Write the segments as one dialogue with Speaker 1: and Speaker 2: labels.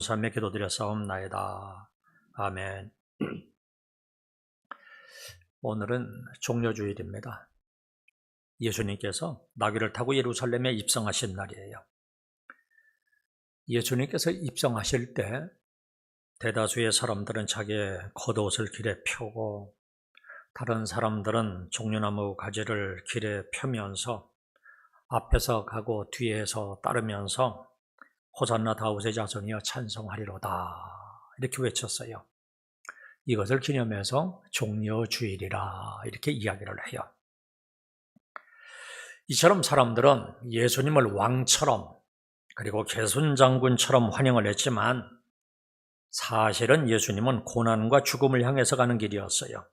Speaker 1: 삶에 기도드렸사옵나이다. 아멘. 오늘은 종려주일입니다. 예수님께서 나귀를 타고 예루살렘에 입성하신 날이에요. 예수님께서 입성하실 때 대다수의 사람들은 자기의 겉옷을 길에 펴고 다른 사람들은 종려나무 가지를 길에 펴면서 앞에서 가고 뒤에서 따르면서 호산나 다윗의 자손이여 찬송하리로다 이렇게 외쳤어요. 이것을 기념해서 종려주일이라 이렇게 이야기를 해요. 이처럼 사람들은 예수님을 왕처럼 그리고 개순장군처럼 환영을 했지만 사실은 예수님은 고난과 죽음을 향해서 가는 길이었어요.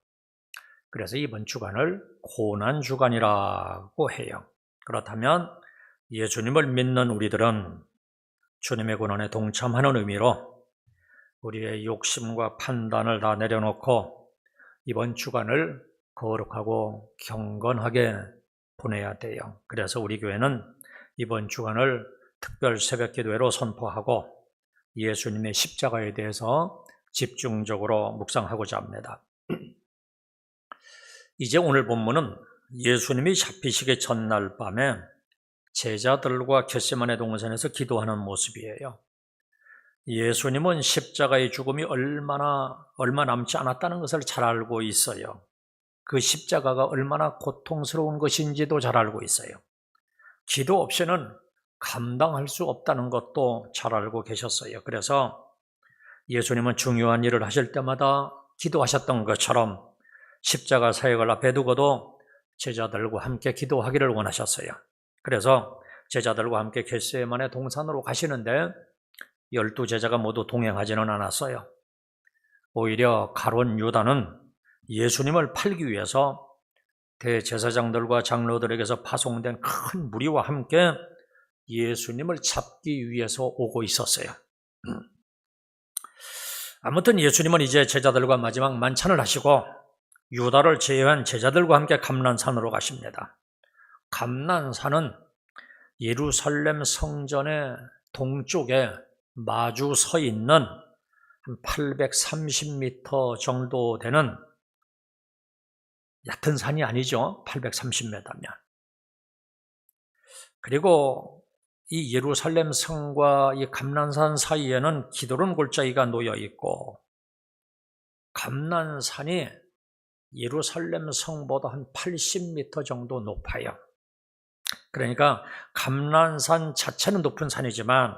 Speaker 1: 그래서 이번 주간을 고난주간이라고 해요. 그렇다면 예수님을 믿는 우리들은 주님의 고난에 동참하는 의미로 우리의 욕심과 판단을 다 내려놓고 이번 주간을 거룩하고 경건하게 보내야 돼요. 그래서 우리 교회는 이번 주간을 특별 새벽 기도회로 선포하고 예수님의 십자가에 대해서 집중적으로 묵상하고자 합니다. 이제 오늘 본문은 예수님이 잡히시기 전날 밤에 제자들과 겟세마네 동산에서 기도하는 모습이에요. 예수님은 십자가의 죽음이 얼마 남지 않았다는 것을 잘 알고 있어요. 그 십자가가 얼마나 고통스러운 것인지도 잘 알고 있어요. 기도 없이는 감당할 수 없다는 것도 잘 알고 계셨어요. 그래서 예수님은 중요한 일을 하실 때마다 기도하셨던 것처럼 십자가 사역을 앞에 두고도 제자들과 함께 기도하기를 원하셨어요. 그래서 제자들과 함께 겟세마네 동산으로 가시는데 12제자가 모두 동행하지는 않았어요. 오히려 가룟 유다는 예수님을 팔기 위해서 대제사장들과 장로들에게서 파송된 큰 무리와 함께 예수님을 잡기 위해서 오고 있었어요. 아무튼 예수님은 이제 제자들과 마지막 만찬을 하시고 유다를 제외한 제자들과 함께 감난산으로 가십니다. 감난산은 예루살렘 성전의 동쪽에 마주 서 있는 한 830m 정도 되는 얕은 산이 아니죠. 830m면. 그리고 이 예루살렘 성과 이 감난산 사이에는 기드론 골짜기가 놓여 있고 감난산이 예루살렘 성보다 한 80m 정도 높아요. 그러니까 감난산 자체는 높은 산이지만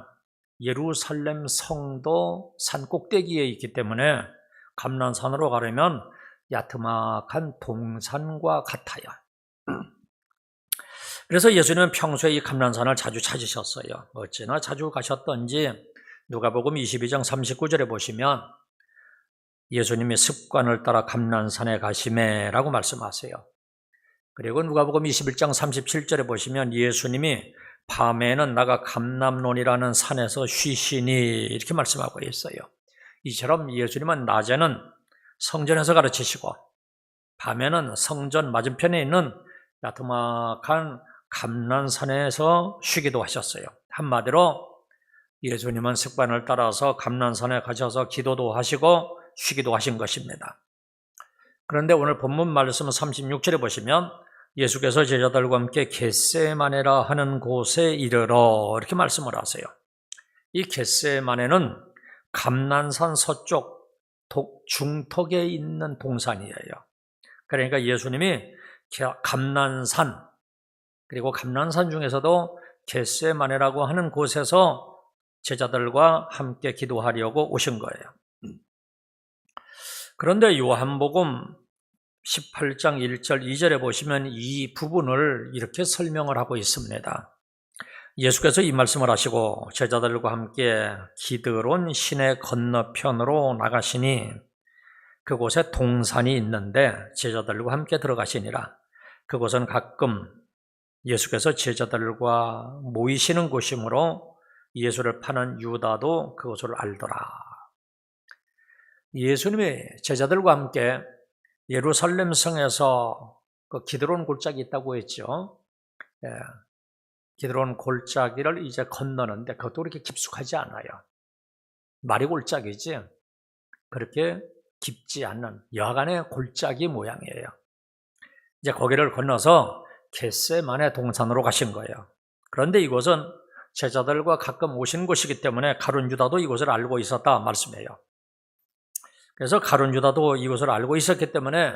Speaker 1: 예루살렘 성도 산 꼭대기에 있기 때문에 감난산으로 가려면 야트막한 동산과 같아요. 그래서 예수님은 평소에 이 감난산을 자주 찾으셨어요. 어찌나 자주 가셨던지 누가복음 22장 39절에 보시면 예수님이 습관을 따라 감난산에 가시매라고 말씀하세요. 그리고 누가복음 21장 37절에 보시면 예수님이 밤에는 나가 감람론이라는 산에서 쉬시니 이렇게 말씀하고 있어요. 이처럼 예수님은 낮에는 성전에서 가르치시고 밤에는 성전 맞은편에 있는 야트막한 감난산에서 쉬기도 하셨어요. 한마디로 예수님은 습관을 따라서 감난산에 가셔서 기도도 하시고 쉬기도 하신 것입니다. 그런데 오늘 본문 말씀 36절에 보시면 예수께서 제자들과 함께 겟세마네라 하는 곳에 이르러 이렇게 말씀을 하세요. 이 겟세마네는 감난산 서쪽 중턱에 있는 동산이에요. 그러니까 예수님이 감난산 그리고 감난산 중에서도 겟세마네라고 하는 곳에서 제자들과 함께 기도하려고 오신 거예요. 그런데 요한복음 18장 1절 2절에 보시면 이 부분을 이렇게 설명을 하고 있습니다. 예수께서 이 말씀을 하시고 제자들과 함께 기드론 시내 건너편으로 나가시니 그곳에 동산이 있는데 제자들과 함께 들어가시니라. 그곳은 가끔 예수께서 제자들과 모이시는 곳이므로 예수를 파는 유다도 그곳을 알더라. 예수님이 제자들과 함께 예루살렘 성에서 그 기드론 골짜기 있다고 했죠. 기드론 골짜기를 이제 건너는데 그것도 그렇게 깊숙하지 않아요. 말이 골짜기지 그렇게 깊지 않는 여간의 골짜기 모양이에요. 이제 거기를 건너서 겟세마네 동산으로 가신 거예요. 그런데 이곳은 제자들과 가끔 오신 곳이기 때문에 가룟 유다도 이곳을 알고 있었다 말씀해요. 그래서 가룟 유다도 이곳을 알고 있었기 때문에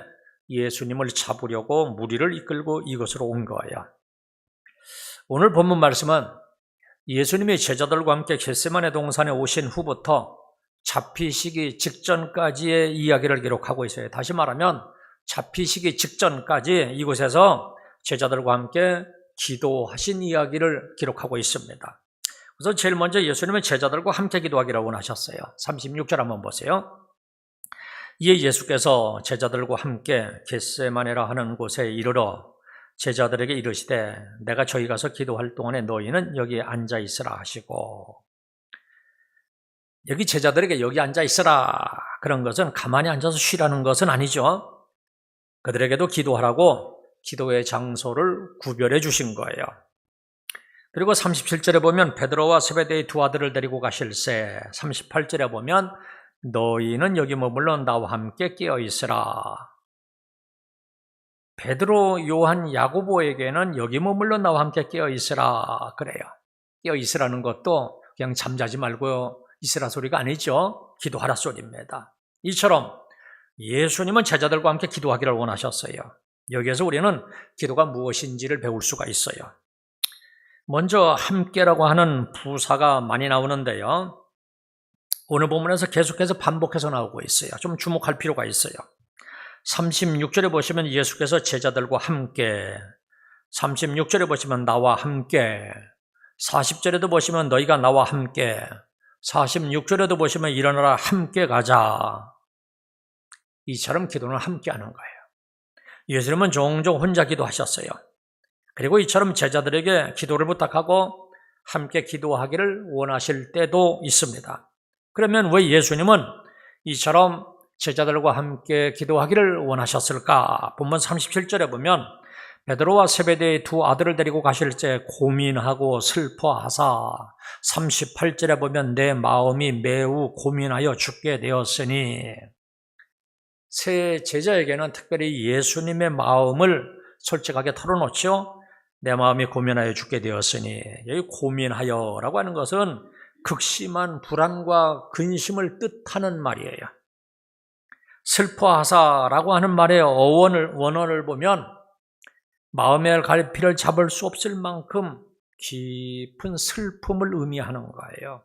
Speaker 1: 예수님을 잡으려고 무리를 이끌고 이곳으로 온 거예요. 오늘 본문 말씀은 예수님이 제자들과 함께 겟세마네 동산에 오신 후부터 잡히시기 직전까지의 이야기를 기록하고 있어요. 다시 말하면 잡히시기 직전까지 이곳에서 제자들과 함께 기도하신 이야기를 기록하고 있습니다. 그래서 제일 먼저 예수님은 제자들과 함께 기도하기라고 하셨어요. 36절 한번 보세요. 이에 예수께서 제자들과 함께 겟세마네라 하는 곳에 이르러 제자들에게 이르시되 내가 저희 가서 기도할 동안에 너희는 여기 앉아 있으라 하시고, 여기 제자들에게 여기 앉아 있으라 그런 것은 가만히 앉아서 쉬라는 것은 아니죠. 그들에게도 기도하라고 기도의 장소를 구별해 주신 거예요. 그리고 37절에 보면 베드로와 세베대의 두 아들을 데리고 가실새, 38절에 보면 너희는 여기 머물러 나와 함께 깨어 있으라. 베드로, 요한, 야고보에게는 여기 머물러 나와 함께 깨어 있으라 그래요. 깨어 있으라는 것도 그냥 잠자지 말고 있으라 소리가 아니죠. 기도하라 소리입니다. 이처럼 예수님은 제자들과 함께 기도하기를 원하셨어요. 여기에서 우리는 기도가 무엇인지를 배울 수가 있어요. 먼저 함께라고 하는 부사가 많이 나오는데요. 오늘 본문에서 계속해서 반복해서 나오고 있어요. 좀 주목할 필요가 있어요. 36절에 보시면 예수께서 제자들과 함께, 36절에 보시면 나와 함께, 40절에도 보시면 너희가 나와 함께, 46절에도 보시면 일어나라 함께 가자. 이처럼 기도는 함께 하는 거예요. 예수님은 종종 혼자 기도하셨어요. 그리고 이처럼 제자들에게 기도를 부탁하고 함께 기도하기를 원하실 때도 있습니다. 그러면 왜 예수님은 이처럼 제자들과 함께 기도하기를 원하셨을까? 본문 37절에 보면 베드로와 세베대의 두 아들을 데리고 가실 때 고민하고 슬퍼하사, 38절에 보면 내 마음이 매우 고민하여 죽게 되었으니, 세 제자에게는 특별히 예수님의 마음을 솔직하게 털어놓죠. 내 마음이 고민하여 죽게 되었으니, 여기 고민하여라고 하는 것은 극심한 불안과 근심을 뜻하는 말이에요. 슬퍼하사라고 하는 말의 원어를 보면 마음의 갈피를 잡을 수 없을 만큼 깊은 슬픔을 의미하는 거예요.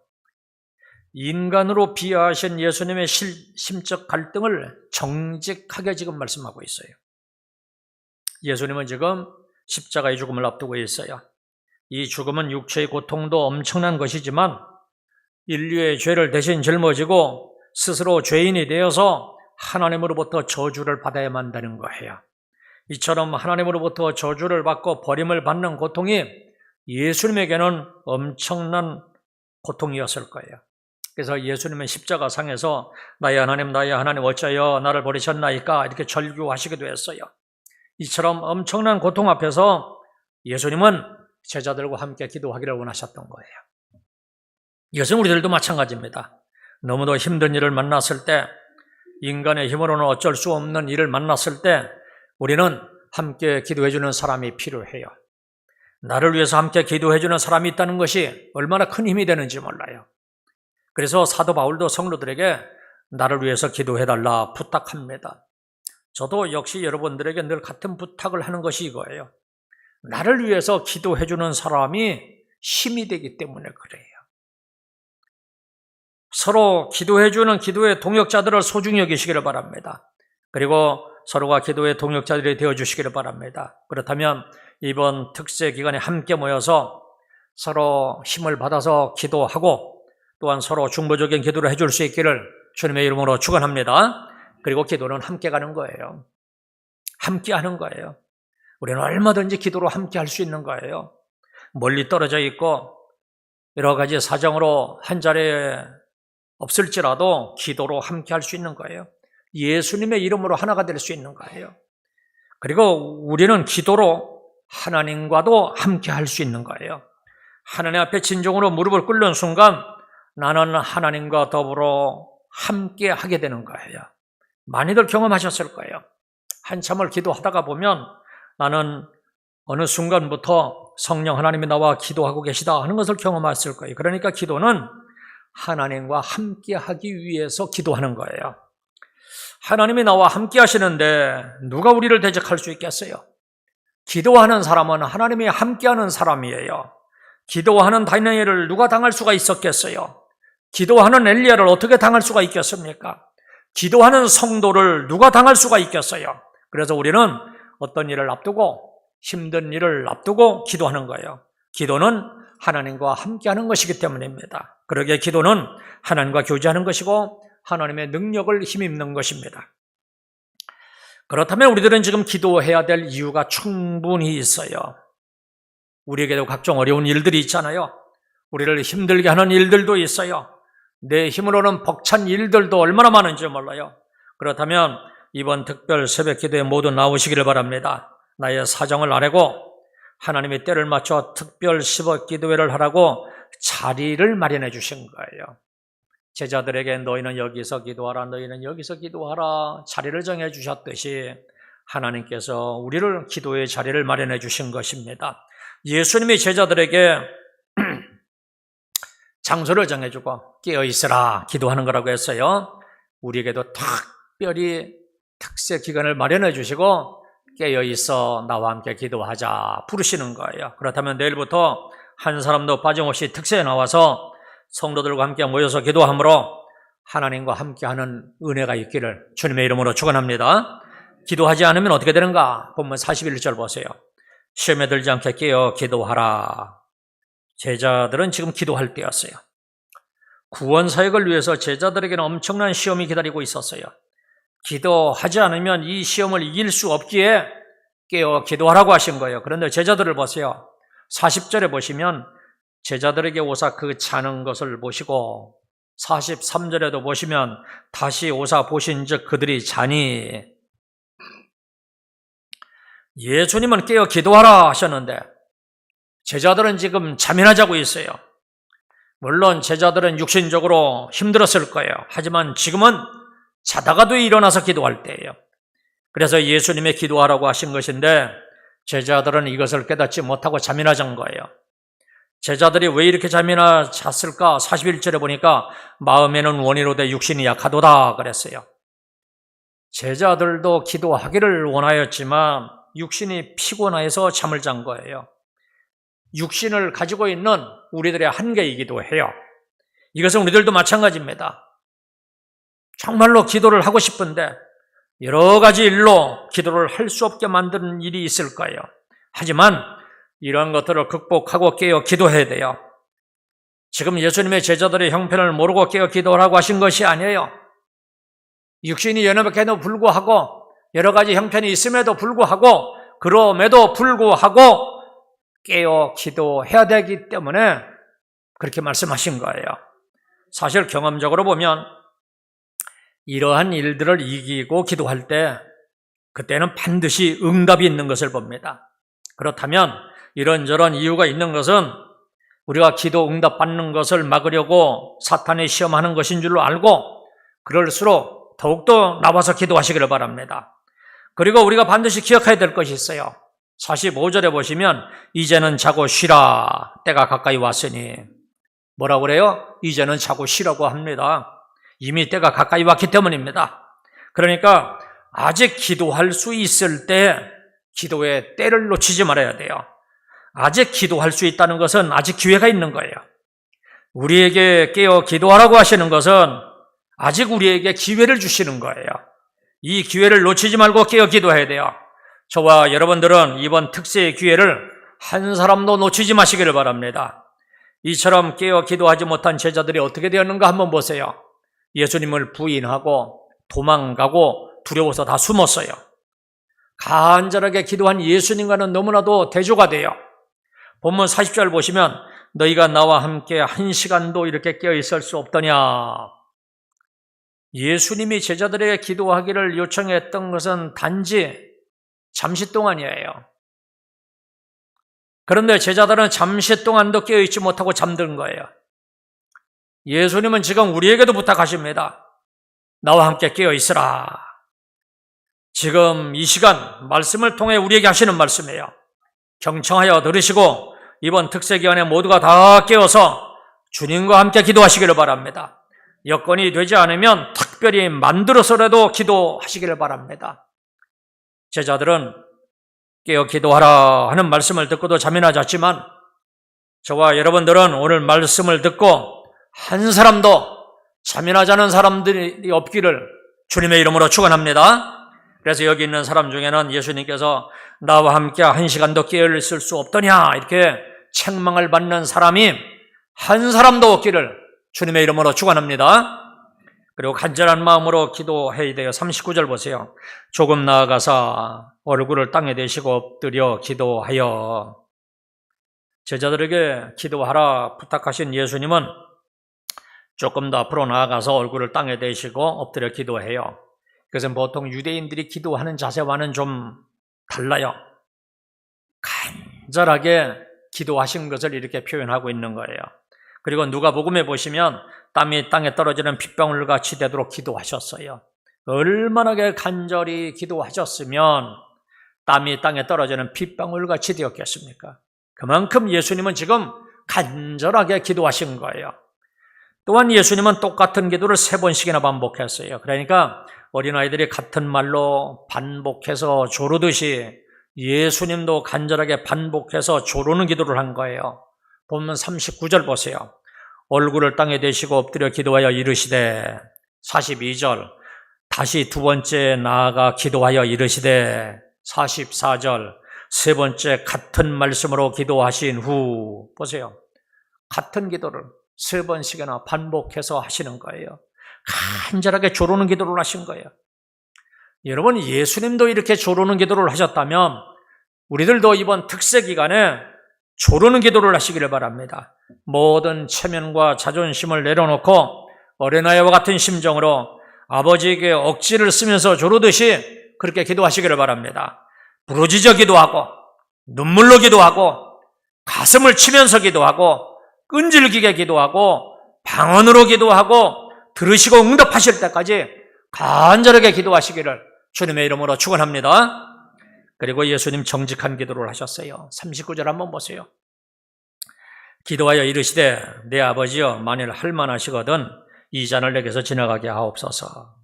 Speaker 1: 인간으로 비하하신 예수님의 심적 갈등을 정직하게 지금 말씀하고 있어요. 예수님은 지금 십자가의 죽음을 앞두고 있어요. 이 죽음은 육체의 고통도 엄청난 것이지만 인류의 죄를 대신 짊어지고 스스로 죄인이 되어서 하나님으로부터 저주를 받아야만 한다는 거예요. 이처럼 하나님으로부터 저주를 받고 버림을 받는 고통이 예수님에게는 엄청난 고통이었을 거예요. 그래서 예수님은 십자가상에서 나의 하나님 어찌하여 나를 버리셨나이까 이렇게 절규하시기도 했어요. 이처럼 엄청난 고통 앞에서 예수님은 제자들과 함께 기도하기를 원하셨던 거예요. 이것은 우리들도 마찬가지입니다. 너무도 힘든 일을 만났을 때, 인간의 힘으로는 어쩔 수 없는 일을 만났을 때 우리는 함께 기도해주는 사람이 필요해요. 나를 위해서 함께 기도해주는 사람이 있다는 것이 얼마나 큰 힘이 되는지 몰라요. 그래서 사도 바울도 성도들에게 나를 위해서 기도해달라 부탁합니다. 저도 역시 여러분들에게 늘 같은 부탁을 하는 것이 이거예요. 나를 위해서 기도해주는 사람이 힘이 되기 때문에 그래요. 서로 기도해주는 기도의 동역자들을 소중히 여기시기를 바랍니다. 그리고 서로가 기도의 동역자들이 되어주시기를 바랍니다. 그렇다면 이번 특세 기간에 함께 모여서 서로 힘을 받아서 기도하고 또한 서로 중보적인 기도를 해줄 수 있기를 주님의 이름으로 축원합니다. 그리고 기도는 함께 가는 거예요. 함께 하는 거예요. 우리는 얼마든지 기도로 함께 할 수 있는 거예요. 멀리 떨어져 있고 여러 가지 사정으로 한 자리에 없을지라도 기도로 함께 할 수 있는 거예요. 예수님의 이름으로 하나가 될 수 있는 거예요. 그리고 우리는 기도로 하나님과도 함께 할 수 있는 거예요. 하나님 앞에 진정으로 무릎을 꿇는 순간 나는 하나님과 더불어 함께 하게 되는 거예요. 많이들 경험하셨을 거예요. 한참을 기도하다가 보면 나는 어느 순간부터 성령 하나님이 나와 기도하고 계시다 하는 것을 경험했을 거예요. 그러니까 기도는 하나님과 함께 하기 위해서 기도하는 거예요. 하나님이 나와 함께 하시는데 누가 우리를 대적할 수 있겠어요? 기도하는 사람은 하나님이 함께하는 사람이에요. 기도하는 다니엘을 누가 당할 수가 있었겠어요? 기도하는 엘리야를 어떻게 당할 수가 있겠습니까? 기도하는 성도를 누가 당할 수가 있겠어요? 그래서 우리는 어떤 일을 앞두고 힘든 일을 앞두고 기도하는 거예요. 기도는 하나님과 함께하는 것이기 때문입니다. 그러기에 기도는 하나님과 교제하는 것이고 하나님의 능력을 힘입는 것입니다. 그렇다면 우리들은 지금 기도해야 될 이유가 충분히 있어요. 우리에게도 각종 어려운 일들이 있잖아요. 우리를 힘들게 하는 일들도 있어요. 내 힘으로는 벅찬 일들도 얼마나 많은지 몰라요. 그렇다면 이번 특별 새벽 기도에 모두 나오시기를 바랍니다. 나의 사정을 아뢰고 하나님이 때를 맞춰 특별 새벽 기도회를 하라고 자리를 마련해 주신 거예요. 제자들에게 너희는 여기서 기도하라, 너희는 여기서 기도하라 자리를 정해 주셨듯이 하나님께서 우리를 기도의 자리를 마련해 주신 것입니다. 예수님이 제자들에게 장소를 정해주고 깨어있으라 기도하는 거라고 했어요. 우리에게도 특별히 특세 기간을 마련해 주시고 깨어있어 나와 함께 기도하자 부르시는 거예요. 그렇다면 내일부터 한 사람도 빠짐없이 특세에 나와서 성도들과 함께 모여서 기도함으로 하나님과 함께하는 은혜가 있기를 주님의 이름으로 축원합니다. 기도하지 않으면 어떻게 되는가? 본문 41절 보세요. 시험에 들지 않게 깨어 기도하라. 제자들은 지금 기도할 때였어요. 구원 사역을 위해서 제자들에게는 엄청난 시험이 기다리고 있었어요. 기도하지 않으면 이 시험을 이길 수 없기에 깨어 기도하라고 하신 거예요. 그런데 제자들을 보세요. 40절에 보시면 제자들에게 오사 그 자는 것을 보시고 43절에도 보시면 다시 오사 보신즉 그들이 자니. 예수님은 깨어 기도하라 하셨는데 제자들은 지금 잠이나 자고 있어요. 물론 제자들은 육신적으로 힘들었을 거예요. 하지만 지금은 자다가도 일어나서 기도할 때예요. 그래서 예수님의 기도하라고 하신 것인데 제자들은 이것을 깨닫지 못하고 잠이나 잔 거예요. 제자들이 왜 이렇게 잠이나 잤을까? 41절에 보니까 마음에는 원이로되 육신이 약하도다 그랬어요. 제자들도 기도하기를 원하였지만 육신이 피곤해서 잠을 잔 거예요. 육신을 가지고 있는 우리들의 한계이기도 해요. 이것은 우리들도 마찬가지입니다. 정말로 기도를 하고 싶은데 여러 가지 일로 기도를 할 수 없게 만드는 일이 있을 거예요. 하지만 이런 것들을 극복하고 깨어 기도해야 돼요. 지금 예수님의 제자들의 형편을 모르고 깨어 기도하라고 하신 것이 아니에요. 육신이 연약해도 불구하고 여러 가지 형편이 있음에도 불구하고 그럼에도 불구하고 깨어 기도해야 되기 때문에 그렇게 말씀하신 거예요. 사실 경험적으로 보면 이러한 일들을 이기고 기도할 때 그때는 반드시 응답이 있는 것을 봅니다. 그렇다면 이런저런 이유가 있는 것은 우리가 기도 응답 받는 것을 막으려고 사탄이 시험하는 것인 줄로 알고 그럴수록 더욱더 나와서 기도하시기를 바랍니다. 그리고 우리가 반드시 기억해야 될 것이 있어요. 45절에 보시면 이제는 자고 쉬라 때가 가까이 왔으니 뭐라고 그래요? 이제는 자고 쉬라고 합니다. 이미 때가 가까이 왔기 때문입니다. 그러니까 아직 기도할 수 있을 때 기도의 때를 놓치지 말아야 돼요. 아직 기도할 수 있다는 것은 아직 기회가 있는 거예요. 우리에게 깨어 기도하라고 하시는 것은 아직 우리에게 기회를 주시는 거예요. 이 기회를 놓치지 말고 깨어 기도해야 돼요. 저와 여러분들은 이번 특세의 기회를 한 사람도 놓치지 마시기를 바랍니다. 이처럼 깨어 기도하지 못한 제자들이 어떻게 되었는가 한번 보세요. 예수님을 부인하고 도망가고 두려워서 다 숨었어요. 간절하게 기도한 예수님과는 너무나도 대조가 돼요. 본문 40절 보시면 너희가 나와 함께 한 시간도 이렇게 깨어 있을 수 없더냐. 예수님이 제자들에게 기도하기를 요청했던 것은 단지 잠시 동안이에요. 그런데 제자들은 잠시 동안도 깨어있지 못하고 잠든 거예요. 예수님은 지금 우리에게도 부탁하십니다. 나와 함께 깨어 있으라. 지금 이 시간 말씀을 통해 우리에게 하시는 말씀이에요. 경청하여 들으시고 이번 특세 기간에 모두가 다 깨어서 주님과 함께 기도하시기를 바랍니다. 여건이 되지 않으면 특별히 만들어서라도 기도하시기를 바랍니다. 제자들은 깨어 기도하라 하는 말씀을 듣고도 잠이 나 잤지만 저와 여러분들은 오늘 말씀을 듣고 한 사람도 잠이 나지 않은 사람들이 없기를 주님의 이름으로 축원합니다. 그래서 여기 있는 사람 중에는 예수님께서 나와 함께 한 시간도 깨어 있을 수 없더냐 이렇게 책망을 받는 사람이 한 사람도 없기를 주님의 이름으로 축원합니다. 그리고 간절한 마음으로 기도해야 돼요. 39절 보세요. 조금 나아가서 얼굴을 땅에 대시고 엎드려 기도하여. 제자들에게 기도하라 부탁하신 예수님은 조금 더 앞으로 나아가서 얼굴을 땅에 대시고 엎드려 기도해요. 그것은 보통 유대인들이 기도하는 자세와는 좀 달라요. 간절하게 기도하신 것을 이렇게 표현하고 있는 거예요. 그리고 누가복음에 보시면 땀이 땅에 떨어지는 핏방울 같이 되도록 기도하셨어요. 얼마나 간절히 기도하셨으면 땀이 땅에 떨어지는 핏방울 같이 되었겠습니까? 그만큼 예수님은 지금 간절하게 기도하신 거예요. 또한 예수님은 똑같은 기도를 3번씩이나 반복했어요. 그러니까 어린아이들이 같은 말로 반복해서 조르듯이 예수님도 간절하게 반복해서 조르는 기도를 한 거예요. 보면 39절 보세요. 얼굴을 땅에 대시고 엎드려 기도하여 이르시되, 42절 다시 두 번째 나아가 기도하여 이르시되, 44절 세 번째 같은 말씀으로 기도하신 후, 보세요. 같은 기도를 3번씩이나 반복해서 하시는 거예요. 간절하게 조르는 기도를 하신 거예요. 여러분, 예수님도 이렇게 조르는 기도를 하셨다면 우리들도 이번 특세 기간에 조르는 기도를 하시기를 바랍니다. 모든 체면과 자존심을 내려놓고 어린아이와 같은 심정으로 아버지에게 억지를 쓰면서 조르듯이 그렇게 기도하시기를 바랍니다. 부르짖어 기도하고 눈물로 기도하고 가슴을 치면서 기도하고 끈질기게 기도하고 방언으로 기도하고 들으시고 응답하실 때까지 간절하게 기도하시기를 주님의 이름으로 축원합니다. 그리고 예수님 정직한 기도를 하셨어요. 39절 한번 보세요. 기도하여 이르시되 내 아버지여 만일 할만하시거든 이 잔을 내게서 지나가게 하옵소서.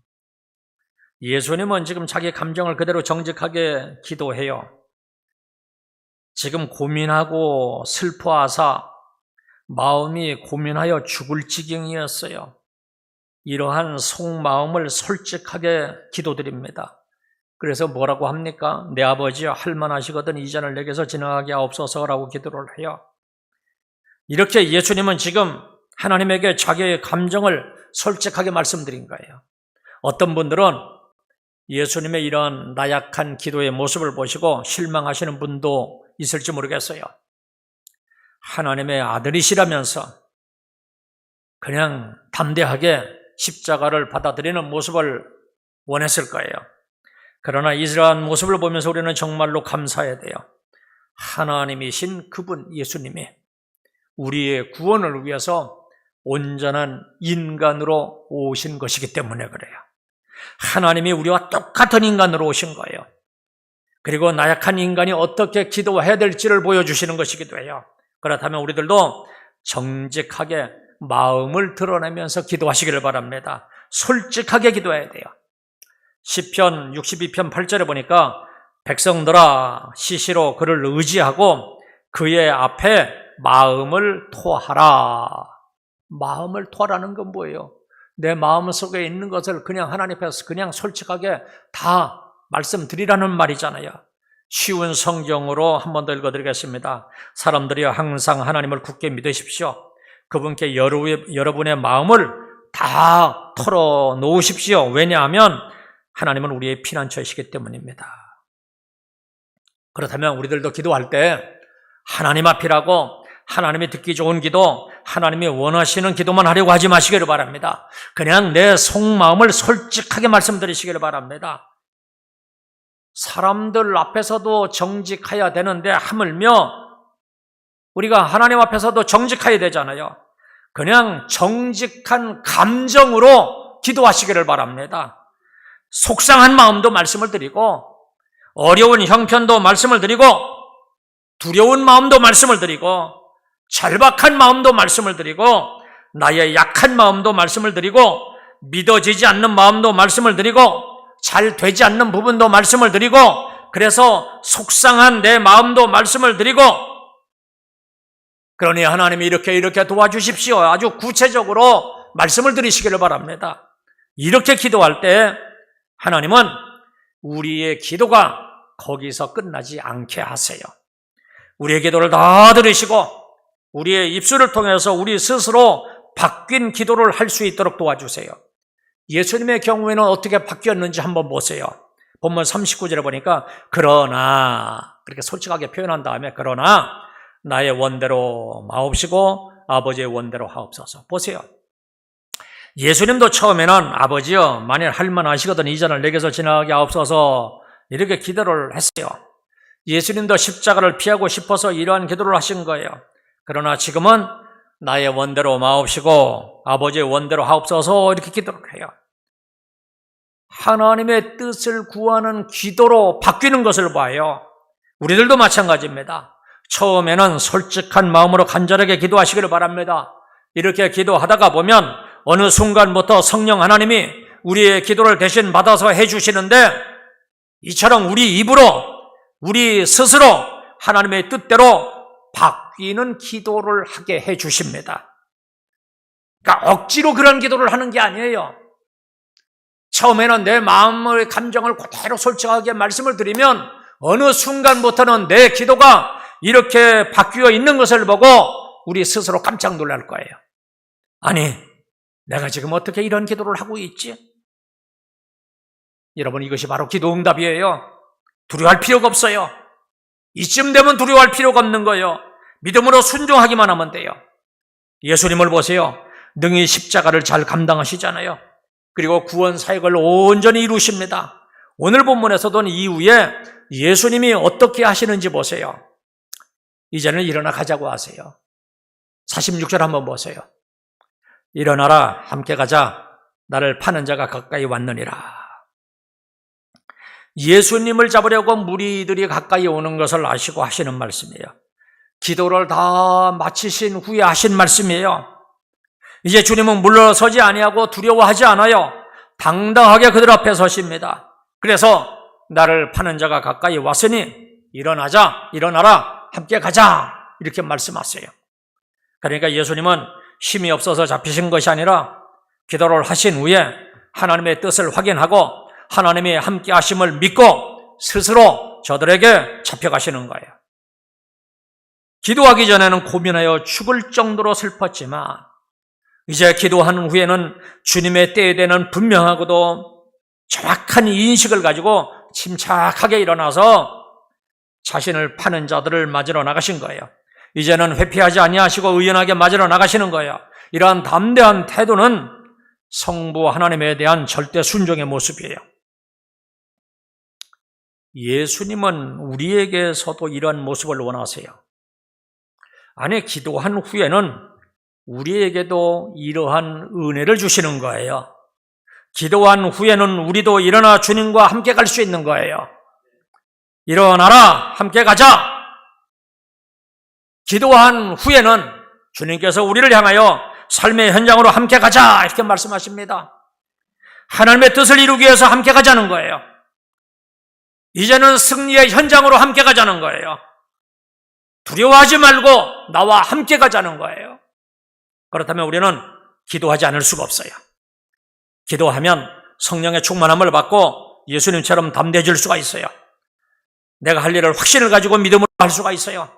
Speaker 1: 예수님은 지금 자기 감정을 그대로 정직하게 기도해요. 지금 고민하고 슬퍼하사 마음이 고민하여 죽을 지경이었어요. 이러한 속마음을 솔직하게 기도드립니다. 그래서 뭐라고 합니까? 내 아버지여 할만하시거든 이 잔을 내게서 지나가게 하옵소서라고 기도를 해요. 이렇게 예수님은 지금 하나님에게 자기의 감정을 솔직하게 말씀드린 거예요. 어떤 분들은 예수님의 이런 나약한 기도의 모습을 보시고 실망하시는 분도 있을지 모르겠어요. 하나님의 아들이시라면서 그냥 담대하게 십자가를 받아들이는 모습을 원했을 거예요. 그러나 이러한 모습을 보면서 우리는 정말로 감사해야 돼요. 하나님이신 그분 예수님이 우리의 구원을 위해서 온전한 인간으로 오신 것이기 때문에 그래요. 하나님이 우리와 똑같은 인간으로 오신 거예요. 그리고 나약한 인간이 어떻게 기도해야 될지를 보여주시는 것이기도 해요. 그렇다면 우리들도 정직하게 마음을 드러내면서 기도하시기를 바랍니다. 솔직하게 기도해야 돼요. 시편 62편 8절에 보니까 백성들아 시시로 그를 의지하고 그의 앞에 마음을 토하라. 마음을 토하라는 건 뭐예요? 내 마음 속에 있는 것을 그냥 하나님 앞에서 그냥 솔직하게 다 말씀드리라는 말이잖아요. 쉬운 성경으로 한 번 더 읽어드리겠습니다. 사람들이 항상 하나님을 굳게 믿으십시오. 그분께 여러분의 마음을 다 털어놓으십시오. 왜냐하면 하나님은 우리의 피난처이시기 때문입니다. 그렇다면 우리들도 기도할 때 하나님 앞이라고 하나님이 듣기 좋은 기도, 하나님이 원하시는 기도만 하려고 하지 마시기를 바랍니다. 그냥 내 속마음을 솔직하게 말씀드리시기를 바랍니다. 사람들 앞에서도 정직해야 되는데 하물며 우리가 하나님 앞에서도 정직해야 되잖아요. 그냥 정직한 감정으로 기도하시기를 바랍니다. 속상한 마음도 말씀을 드리고 어려운 형편도 말씀을 드리고 두려운 마음도 말씀을 드리고 절박한 마음도 말씀을 드리고 나의 약한 마음도 말씀을 드리고 믿어지지 않는 마음도 말씀을 드리고 잘 되지 않는 부분도 말씀을 드리고 그래서 속상한 내 마음도 말씀을 드리고 그러니 하나님이 이렇게 도와주십시오. 아주 구체적으로 말씀을 드리시기를 바랍니다. 이렇게 기도할 때 하나님은 우리의 기도가 거기서 끝나지 않게 하세요. 우리의 기도를 다 들으시고 우리의 입술을 통해서 우리 스스로 바뀐 기도를 할 수 있도록 도와주세요. 예수님의 경우에는 어떻게 바뀌었는지 한번 보세요. 본문 39절에 보니까 그러나 그렇게 솔직하게 표현한 다음에 그러나 나의 원대로 마옵시고 아버지의 원대로 하옵소서. 보세요. 예수님도 처음에는 아버지여 만일 할만하시거든 이 잔을 내게서 지나가게 하옵소서 이렇게 기도를 했어요. 예수님도 십자가를 피하고 싶어서 이러한 기도를 하신 거예요. 그러나 지금은 나의 원대로 마옵시고 아버지의 원대로 하옵소서 이렇게 기도를 해요. 하나님의 뜻을 구하는 기도로 바뀌는 것을 봐요. 우리들도 마찬가지입니다. 처음에는 솔직한 마음으로 간절하게 기도하시기를 바랍니다. 이렇게 기도하다가 보면 어느 순간부터 성령 하나님이 우리의 기도를 대신 받아서 해주시는데 이처럼 우리 입으로 우리 스스로 하나님의 뜻대로 바뀌는 기도를 하게 해주십니다. 그러니까 억지로 그런 기도를 하는 게 아니에요. 처음에는 내 마음의 감정을 그대로 솔직하게 말씀을 드리면 어느 순간부터는 내 기도가 이렇게 바뀌어 있는 것을 보고 우리 스스로 깜짝 놀랄 거예요. 아니, 내가 지금 어떻게 이런 기도를 하고 있지? 여러분, 이것이 바로 기도 응답이에요. 두려워할 필요가 없어요. 이쯤 되면 두려워할 필요가 없는 거예요. 믿음으로 순종하기만 하면 돼요. 예수님을 보세요. 능히 십자가를 잘 감당하시잖아요. 그리고 구원 사역을 온전히 이루십니다. 오늘 본문에서도 이후에 예수님이 어떻게 하시는지 보세요. 이제는 일어나 가자고 하세요. 46절 한번 보세요. 일어나라 함께 가자 나를 파는 자가 가까이 왔느니라. 예수님을 잡으려고 무리들이 가까이 오는 것을 아시고 하시는 말씀이에요. 기도를 다 마치신 후에 하신 말씀이에요. 이제 주님은 물러서지 아니하고 두려워하지 않아요. 당당하게 그들 앞에 서십니다. 그래서 나를 파는 자가 가까이 왔으니 일어나자, 일어나라, 함께 가자 이렇게 말씀하세요. 그러니까 예수님은 힘이 없어서 잡히신 것이 아니라 기도를 하신 후에 하나님의 뜻을 확인하고 하나님의 함께 하심을 믿고 스스로 저들에게 잡혀가시는 거예요. 기도하기 전에는 고민하여 죽을 정도로 슬펐지만 이제 기도하는 후에는 주님의 때에 대한 분명하고도 정확한 인식을 가지고 침착하게 일어나서 자신을 파는 자들을 맞으러 나가신 거예요. 이제는 회피하지 아니하시고 의연하게 맞으러 나가시는 거예요. 이러한 담대한 태도는 성부 하나님에 대한 절대 순종의 모습이에요. 예수님은 우리에게서도 이러한 모습을 원하세요. 아니, 기도한 후에는 우리에게도 이러한 은혜를 주시는 거예요. 기도한 후에는 우리도 일어나 주님과 함께 갈 수 있는 거예요. 일어나라, 함께 가자. 기도한 후에는 주님께서 우리를 향하여 삶의 현장으로 함께 가자 이렇게 말씀하십니다. 하나님의 뜻을 이루기 위해서 함께 가자는 거예요. 이제는 승리의 현장으로 함께 가자는 거예요. 두려워하지 말고 나와 함께 가자는 거예요. 그렇다면 우리는 기도하지 않을 수가 없어요. 기도하면 성령의 충만함을 받고 예수님처럼 담대해질 수가 있어요. 내가 할 일을 확신을 가지고 믿음으로 할 수가 있어요.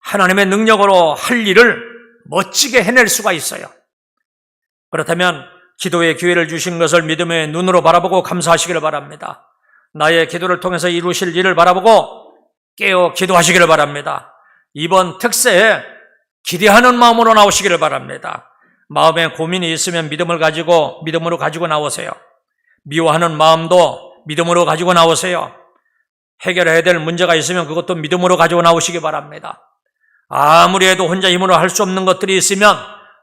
Speaker 1: 하나님의 능력으로 할 일을 멋지게 해낼 수가 있어요. 그렇다면 기도의 기회를 주신 것을 믿음의 눈으로 바라보고 감사하시기를 바랍니다. 나의 기도를 통해서 이루실 일을 바라보고 깨어 기도하시기를 바랍니다. 이번 특세에 기대하는 마음으로 나오시기를 바랍니다. 마음에 고민이 있으면 믿음으로 가지고 나오세요. 미워하는 마음도 믿음으로 가지고 나오세요. 해결해야 될 문제가 있으면 그것도 믿음으로 가지고 나오시기 바랍니다. 아무리 해도 혼자 힘으로 할 수 없는 것들이 있으면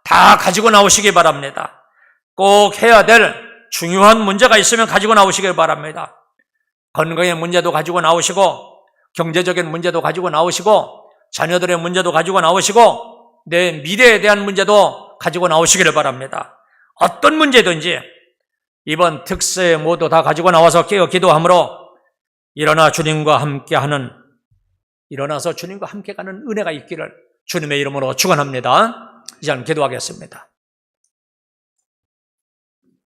Speaker 1: 다 가지고 나오시기 바랍니다. 꼭 해야 될 중요한 문제가 있으면 가지고 나오시길 바랍니다. 건강의 문제도 가지고 나오시고, 경제적인 문제도 가지고 나오시고, 자녀들의 문제도 가지고 나오시고, 내 미래에 대한 문제도 가지고 나오시기를 바랍니다. 어떤 문제든지 이번 특세에 모두 다 가지고 나와서 깨어 기도함으로 일어나서 주님과 함께 가는 은혜가 있기를 주님의 이름으로 축원합니다. 이제 기도하겠습니다.